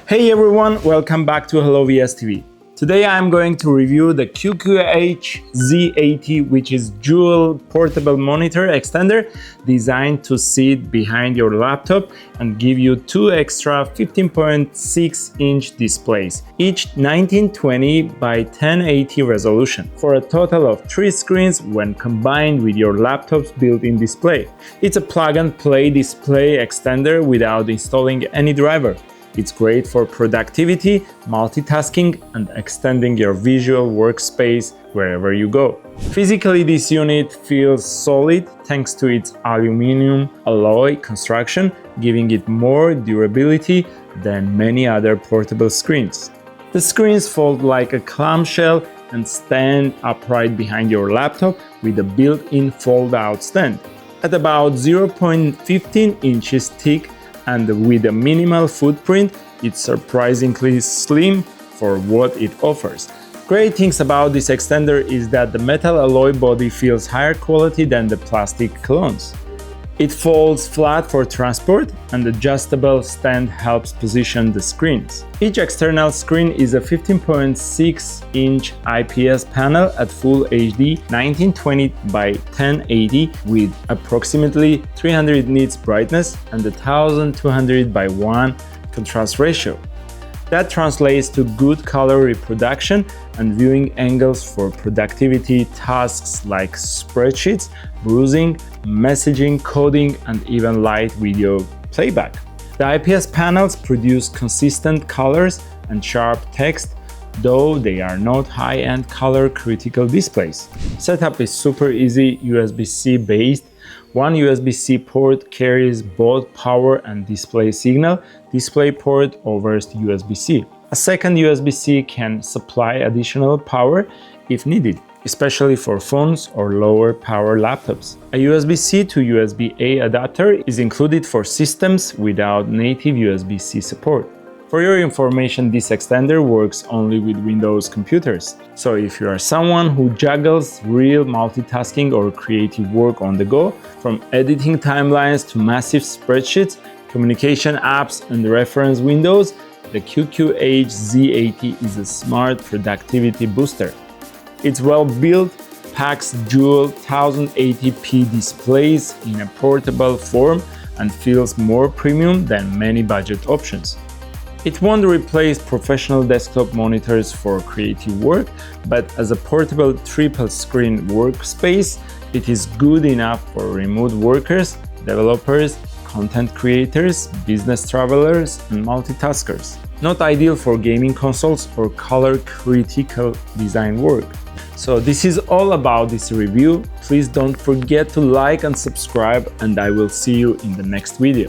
Hey everyone, welcome back to HelloVSTV. Today I'm going to review the QQH Z80, which is dual portable monitor extender designed to sit behind your laptop and give you two extra 15.6-inch displays, each 1920 by 1080 resolution, for a total of 3 screens when combined with your laptop's built-in display. It's a plug-and-play display extender without installing any driver. It's great for productivity, multitasking, and extending your visual workspace wherever you go. Physically, this unit feels solid thanks to its aluminum alloy construction, giving it more durability than many other portable screens. The screens fold like a clamshell and stand upright behind your laptop with a built-in fold-out stand. At about 0.15 inches thick, and with a minimal footprint, it's surprisingly slim for what it offers. Great things about this extender is that the metal alloy body feels higher quality than the plastic clones. It folds flat for transport, and the adjustable stand helps position the screens. Each external screen is a 15.6-inch IPS panel at Full HD 1920 by 1080 with approximately 300 nits brightness and a 1200 by 1 contrast ratio. That translates to good color reproduction and viewing angles for productivity tasks like spreadsheets, browsing, messaging, coding, and even light video playback. The IPS panels produce consistent colors and sharp text, though they are not high-end color-critical displays. Setup is super easy, USB-C based. One USB-C port carries both power and display signal. DisplayPort over USB-C. A second USB-C can supply additional power if needed, especially for phones or lower power laptops. A USB-C to USB-A adapter is included for systems without native USB-C support. For your information, this extender works only with Windows computers. So if you are someone who juggles real multitasking or creative work on the go, from editing timelines to massive spreadsheets, communication apps, and reference windows, the QQH Z80 is a smart productivity booster. It's well built, packs dual 1080p displays in a portable form, and feels more premium than many budget options. It won't replace professional desktop monitors for creative work, but as a portable triple-screen workspace, it is good enough for remote workers, developers, content creators, business travelers, and multitaskers. Not ideal for gaming consoles or color-critical design work. So this is all about this review. Please don't forget to like and subscribe, and I will see you in the next video.